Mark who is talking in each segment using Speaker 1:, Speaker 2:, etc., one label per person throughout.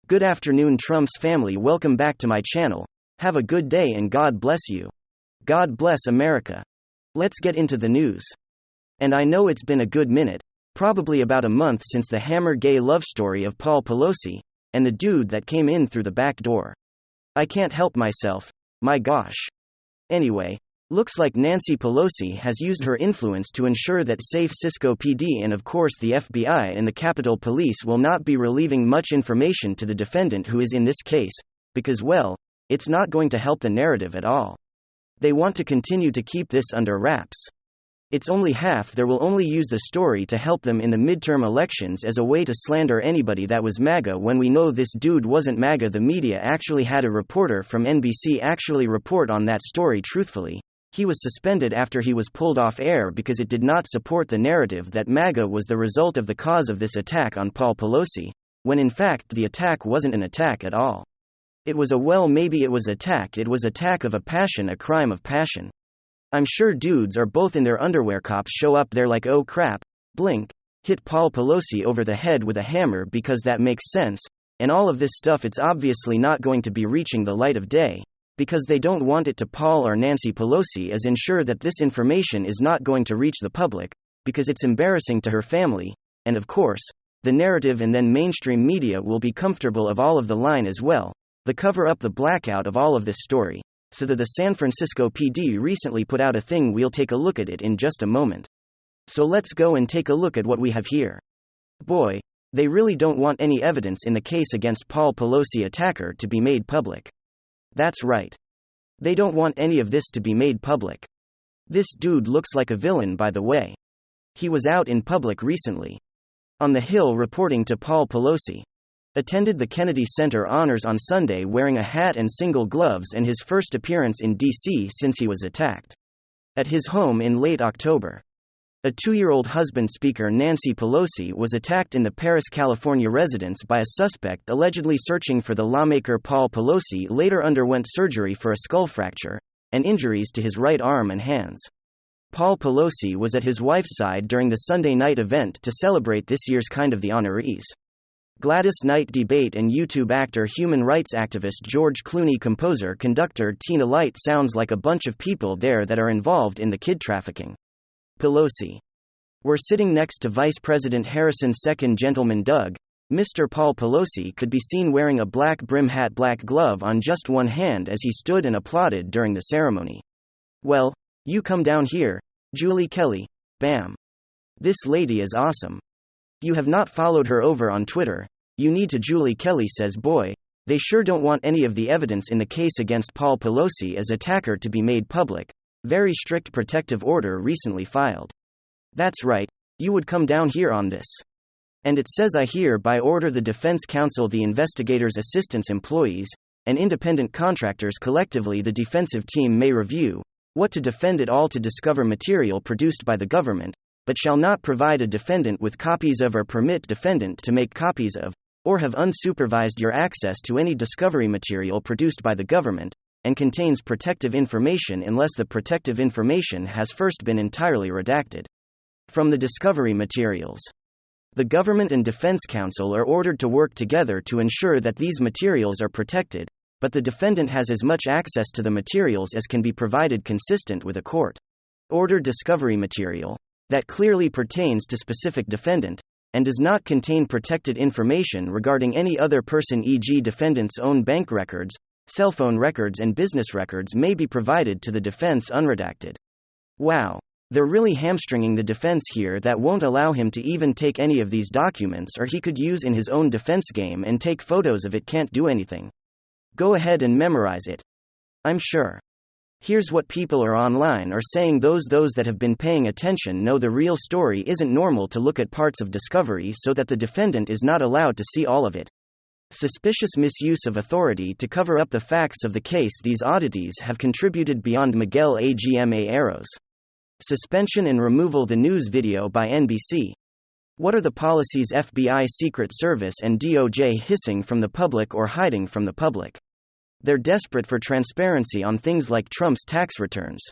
Speaker 1: Good afternoon, Trump's family. Welcome back to my channel. Have a good day and God bless you. God bless America. Let's get into the news. And I know it's been a good minute, probably about a month since the hammer gay love story of Paul Pelosi and the dude that came in through the back door. I can't help myself, my gosh. Anyway, looks like Nancy Pelosi has used her influence to ensure that San Francisco PD and of course the FBI and the Capitol Police will not be relieving much information to the defendant who is in this case, because well, it's not going to help the narrative at all. They want to continue to keep this under wraps. It's only half. They will only use the story to help them in the midterm elections as a way to slander anybody that was MAGA when we know this dude wasn't MAGA. The media actually had a reporter from NBC actually report on that story truthfully. He was suspended after he was pulled off air because it did not support the narrative that MAGA was the result of the cause of this attack on Paul Pelosi, when in fact the attack wasn't an attack at all. It was maybe it was attack. It was attack of a passion, a crime of passion. I'm sure dudes are both in their underwear. Cops show up there like, oh crap, blink, hit Paul Pelosi over the head with a hammer because that makes sense, and all of this stuff. It's obviously not going to be reaching the light of day, because they don't want it to. Paul or Nancy Pelosi is ensure that this information is not going to reach the public, because it's embarrassing to her family, and of course, the narrative and then mainstream media will be comfortable of all of the line as well, the cover up, the blackout of all of this story, so that the San Francisco PD recently put out a thing. We'll take a look at it in just a moment. So let's go and take a look at what we have here. Boy, they really don't want any evidence in the case against Paul Pelosi attacker to be made public. That's right. They don't want any of this to be made public. This dude looks like a villain, by the way. He was out in public recently. On the Hill reporting to Paul Pelosi. Attended the Kennedy Center Honors on Sunday wearing a hat and single gloves, and his first appearance in D.C. since he was attacked. At his home in late October. A 2-year-old husband, Speaker Nancy Pelosi, was attacked in the Paris, California residence by a suspect allegedly searching for the lawmaker. Paul Pelosi later underwent surgery for a skull fracture and injuries to his right arm and hands. Paul Pelosi was at his wife's side during the Sunday night event to celebrate this year's Kind of the Honorees. Gladys Knight debate and YouTube actor, human rights activist George Clooney, composer, conductor Tina Light. Sounds like a bunch of people there that are involved in the kid trafficking. Pelosi. We're sitting next to Vice President Harrison's second gentleman Doug. Mr. Paul Pelosi could be seen wearing a black brim hat, black glove on just one hand as he stood and applauded during the ceremony. Well, you come down here, Julie Kelly. Bam. This lady is awesome. You have not followed her over on Twitter, you need to. Julie Kelly says, boy, they sure don't want any of the evidence in the case against Paul Pelosi as attacker to be made public. Very strict protective order recently filed. That's right, you would come down here on this. And it says, I hereby order the defense counsel, the investigators, assistants, employees, and independent contractors collectively the defensive team may review what to defend it all to discover material produced by the government, but shall not provide a defendant with copies of or permit defendant to make copies of, or have unsupervised your access to any discovery material produced by the government, and contains protective information unless the protective information has first been entirely redacted from the discovery materials. The government and defense counsel are ordered to work together to ensure that these materials are protected, but the defendant has as much access to the materials as can be provided consistent with a court-ordered discovery material that clearly pertains to specific defendant, and does not contain protected information regarding any other person, e.g. defendant's own bank records, cell phone records and business records may be provided to the defense unredacted. Wow. They're really hamstringing the defense here. That won't allow him to even take any of these documents, or he could use in his own defense game and take photos of it. Can't do anything. Go ahead and memorize it. I'm sure. Here's what people are online are saying. Those that have been paying attention know the real story isn't normal to look at parts of discovery so that the defendant is not allowed to see all of it. Suspicious misuse of authority to cover up the facts of the case. These oddities have contributed beyond Miguel Agma Arrows. Suspension and removal. The news video by NBC. What are the policies? FBI, Secret Service and DOJ hissing from the public or hiding from the public? They're desperate for transparency on things like Trump's tax returns.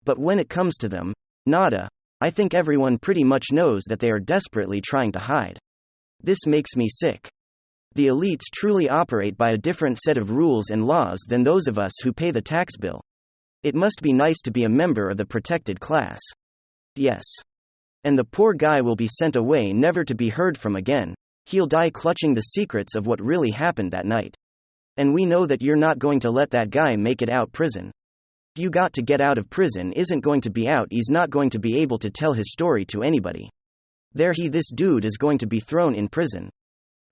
Speaker 1: But when it comes to them, nada. I think everyone pretty much knows that they are desperately trying to hide. This makes me sick. The elites truly operate by a different set of rules and laws than those of us who pay the tax bill. It must be nice to be a member of the protected class. Yes. And the poor guy will be sent away never to be heard from again. He'll die clutching the secrets of what really happened that night. And we know that you're not going to let that guy make it out prison. You got to get out of prison isn't going to be out, he's not going to be able to tell his story to anybody. This dude is going to be thrown in prison.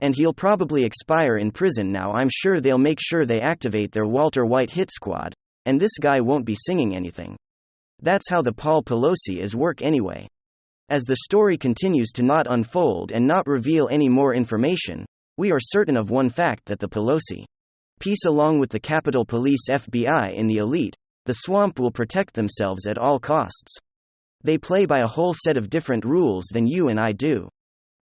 Speaker 1: And he'll probably expire in prison now. I'm sure they'll make sure they activate their Walter White hit squad, and this guy won't be singing anything. That's how the Paul Pelosi is work anyway. As the story continues to not unfold and not reveal any more information, we are certain of one fact, that the Pelosi piece along with the Capitol Police, FBI and the elite, the swamp, will protect themselves at all costs. They play by a whole set of different rules than you and I do.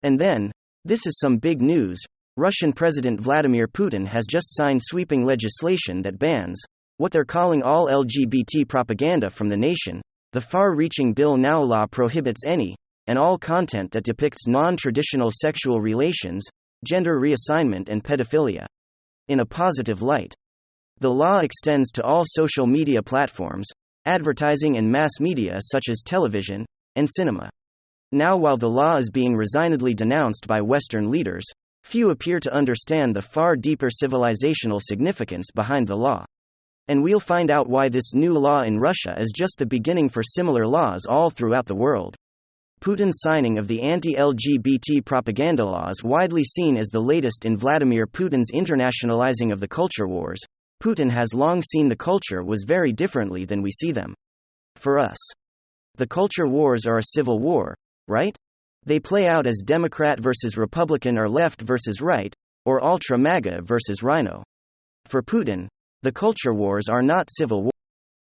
Speaker 1: And then, this is some big news, Russian President Vladimir Putin has just signed sweeping legislation that bans what they're calling all LGBT propaganda from the nation. The far-reaching bill now law prohibits any and all content that depicts non-traditional sexual relations, gender reassignment and pedophilia. In a positive light, the law extends to all social media platforms, advertising and mass media such as television and cinema. Now, while the law is being resignedly denounced by Western leaders, few appear to understand the far deeper civilizational significance behind the law. And we'll find out why this new law in Russia is just the beginning for similar laws all throughout the world. Putin's signing of the anti-LGBT propaganda law is widely seen as the latest in Vladimir Putin's internationalizing of the culture wars. Putin has long seen the culture was very differently than we see them. For us, the culture wars are a civil war, right? They play out as Democrat versus Republican or left versus right, or ultra-MAGA versus Rhino. For Putin, the culture wars are not civil war.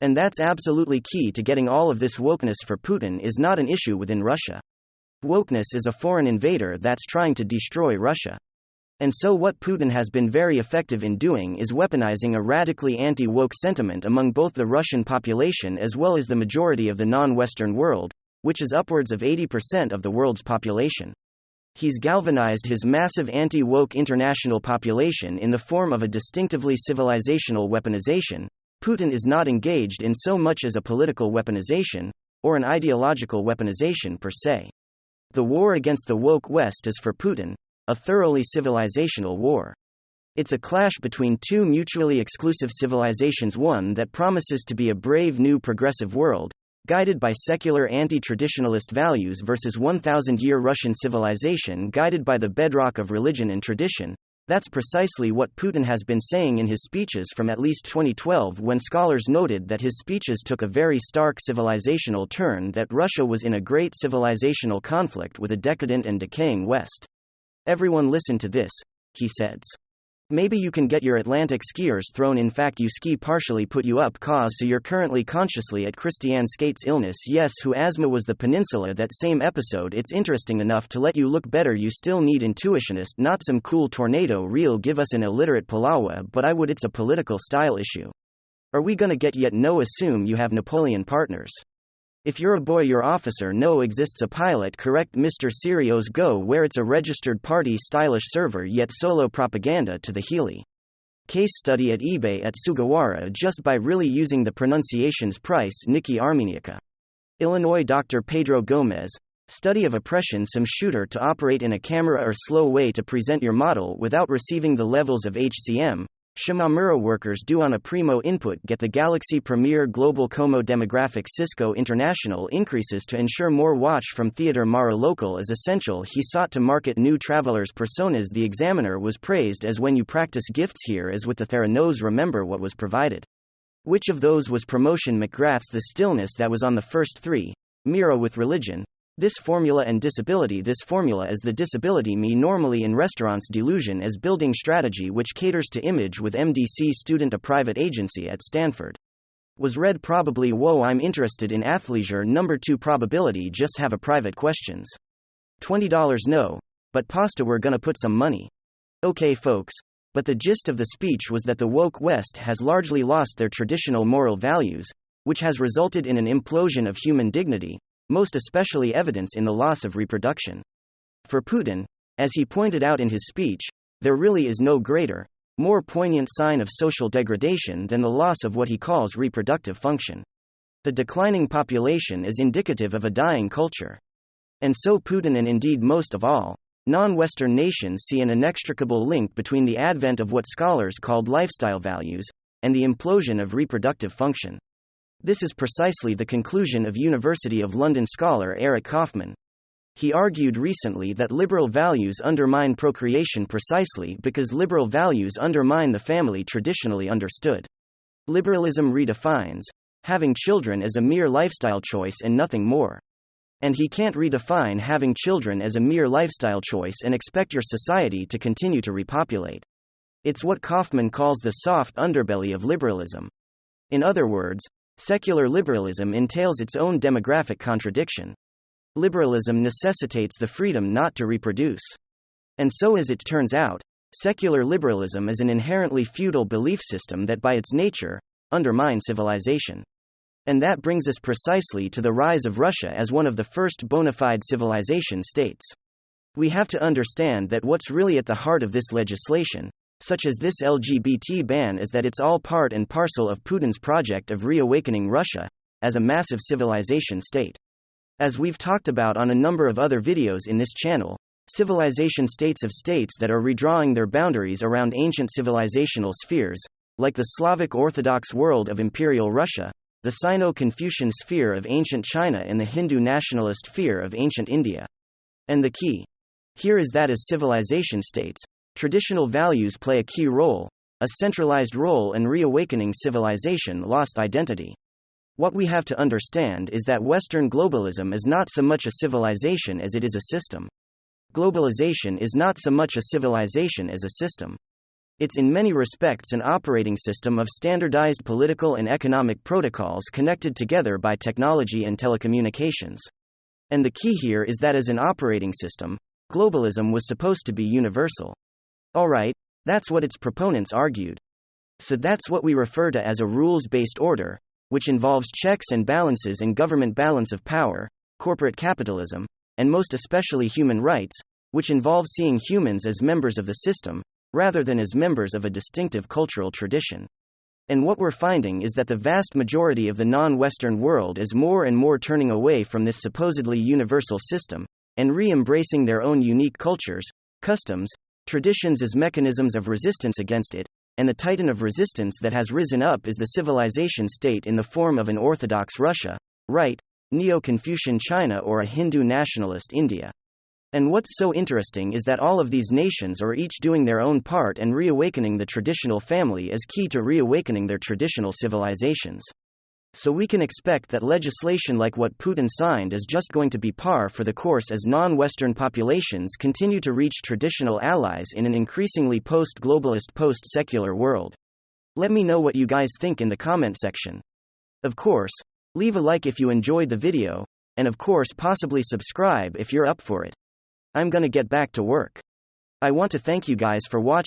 Speaker 1: And that's absolutely key to getting all of this. Wokeness for Putin is not an issue within Russia. Wokeness is a foreign invader that's trying to destroy Russia. And so what Putin has been very effective in doing is weaponizing a radically anti-woke sentiment among both the Russian population as well as the majority of the non-Western world, which is upwards of 80% of the world's population. He's galvanized his massive anti-woke international population in the form of a distinctively civilizational weaponization. Putin is not engaged in so much as a political weaponization, or an ideological weaponization per se. The war against the woke West is for Putin a thoroughly civilizational war. It's a clash between two mutually exclusive civilizations, one that promises to be a brave new progressive world, guided by secular anti-traditionalist values, versus 1,000-year Russian civilization guided by the bedrock of religion and tradition. That's precisely what Putin has been saying in his speeches from at least 2012, when scholars noted that his speeches took a very stark civilizational turn, that Russia was in a great civilizational conflict with a decadent and decaying West. Everyone listen to this, he says. Maybe you can get your Atlantic skiers thrown. In fact, you ski partially put you up cause so you're currently consciously at Christiane Skate's illness. Yes, who asthma was the peninsula. That same episode. It's interesting enough to let you look better. You still need intuitionist, not some cool tornado reel. Give us an illiterate Palawa, but I would. It's a political style issue. Are we gonna get yet? No, assume you have Napoleon partners. If you're a boy, your officer. No, exists a pilot. Correct, Mr. Serios. Go where it's a registered party stylish server yet solo propaganda to the Healy. Case study at eBay at Sugawara just by really using the pronunciations. Price Nikki Armeniaca. Illinois. Dr. Pedro Gomez. Study of oppression. Some shooter to operate in a camera or slow way to present your model without receiving the levels of HCM. Shimamura workers do on a primo input. Get the Galaxy Premier Global Como demographic. Cisco International increases to ensure more watch from theater. Mara local is essential. He sought to market new travelers personas. The Examiner was praised as when you practice gifts here as with the Theranos. Remember what was provided. Which of those was promotion? McGrath's the stillness that was on the first three. Mira with religion. This formula and disability. This formula is the disability me normally in restaurants. Delusion as building strategy which caters to image with MDC student. A private agency at Stanford. Was read probably. Whoa, I'm interested in athleisure. Number 2 probability. Just have a private questions. $20 no. But pasta we're gonna put some money. Okay folks. But the gist of the speech was that the woke West has largely lost their traditional moral values, which has resulted in an implosion of human dignity. Most especially evidence in the loss of reproduction. For Putin, as he pointed out in his speech, there really is no greater, more poignant sign of social degradation than the loss of what he calls reproductive function. The declining population is indicative of a dying culture. And so Putin, and indeed most of all, non-Western nations, see an inextricable link between the advent of what scholars called lifestyle values and the implosion of reproductive function. This is precisely the conclusion of University of London scholar Eric Kaufmann. He argued recently that liberal values undermine procreation precisely because liberal values undermine the family traditionally understood. Liberalism redefines having children as a mere lifestyle choice and nothing more. And he can't redefine having children as a mere lifestyle choice and expect your society to continue to repopulate. It's what Kaufmann calls the soft underbelly of liberalism. In other words, secular liberalism entails its own demographic contradiction. Liberalism necessitates the freedom not to reproduce. And so, as it turns out, secular liberalism is an inherently feudal belief system that by its nature undermines civilization. And that brings us precisely to the rise of Russia as one of the first bona fide civilization states. We have to understand that what's really at the heart of this legislation, such as this LGBT ban, is that it's all part and parcel of Putin's project of reawakening Russia as a massive civilization state. As we've talked about on a number of other videos in this channel, civilization states of states that are redrawing their boundaries around ancient civilizational spheres, like the Slavic Orthodox world of Imperial Russia, the Sino-Confucian sphere of ancient China, and the Hindu nationalist sphere of ancient India. And the key here is that as civilization states, traditional values play a key role, a centralized role in reawakening civilization lost identity. What we have to understand is that Western globalism is not so much a civilization as it is a system. Globalization is not so much a civilization as a system. It's in many respects an operating system of standardized political and economic protocols connected together by technology and telecommunications. And the key here is that as an operating system, globalism was supposed to be universal. Alright, that's what its proponents argued. So that's what we refer to as a rules-based order, which involves checks and balances in government balance of power, corporate capitalism, and most especially human rights, which involves seeing humans as members of the system, rather than as members of a distinctive cultural tradition. And what we're finding is that the vast majority of the non-Western world is more and more turning away from this supposedly universal system, and re-embracing their own unique cultures, customs, traditions as mechanisms of resistance against it, and the titan of resistance that has risen up is the civilization state in the form of an Orthodox Russia, right, Neo-Confucian China, or a Hindu nationalist India. And what's so interesting is that all of these nations are each doing their own part, and reawakening the traditional family is key to reawakening their traditional civilizations. So we can expect that legislation like what Putin signed is just going to be par for the course as non-Western populations continue to reach traditional allies in an increasingly post-globalist, post-secular world. Let me know what you guys think in the comment section. Of course, leave a like if you enjoyed the video, and of course possibly subscribe if you're up for it. I'm gonna get back to work. I want to thank you guys for watching.